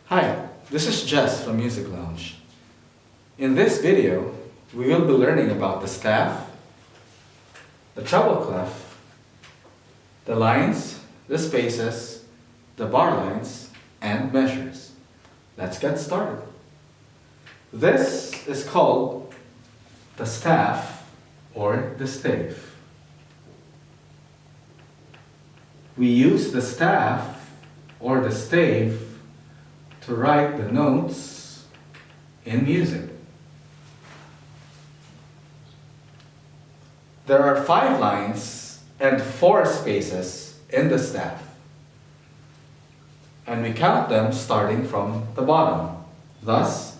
Hi, this is Jess from Music Lounge. In this video, we will be learning about the staff, the treble clef, the lines, the spaces, the bar lines, and measures. Let's get started. This is called the staff or the stave. We use the staff or the stave to write the notes in music. There are 5 lines and 4 spaces in the staff, and we count them starting from the bottom. Thus,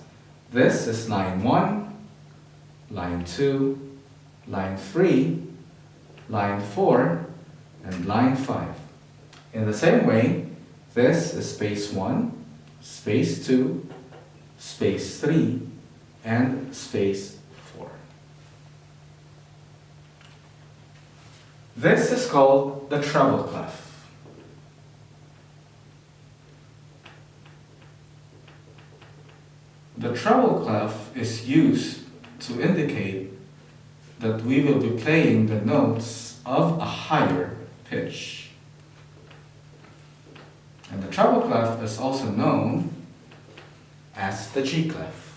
this is line 1, line 2, line 3, line 4, and line 5. In the same way, this is space 1, space 2, space 3, and space 4. This is called the treble clef. The treble clef is used to indicate that we will be playing the notes of a higher pitch. And the treble clef is also known as the G clef.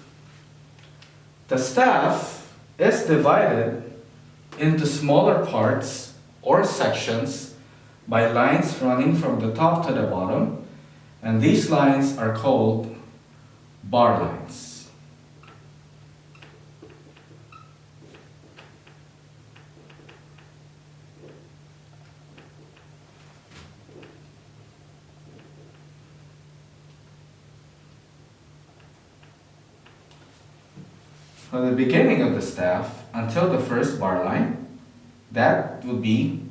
The staff is divided into smaller parts or sections by lines running from the top to the bottom, and these lines are called bar lines. From the beginning of the staff until the first bar line, that would be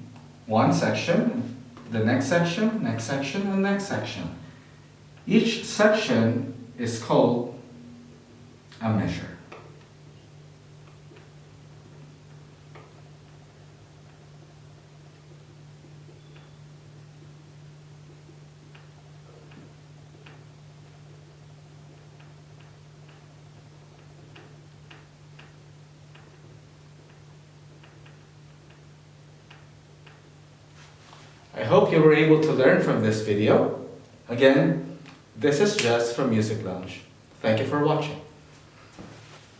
one section, the next section, and next section. Each section is called a measure. I hope you were able to learn from this video. Again, this is Jess from Music Lounge. Thank you for watching.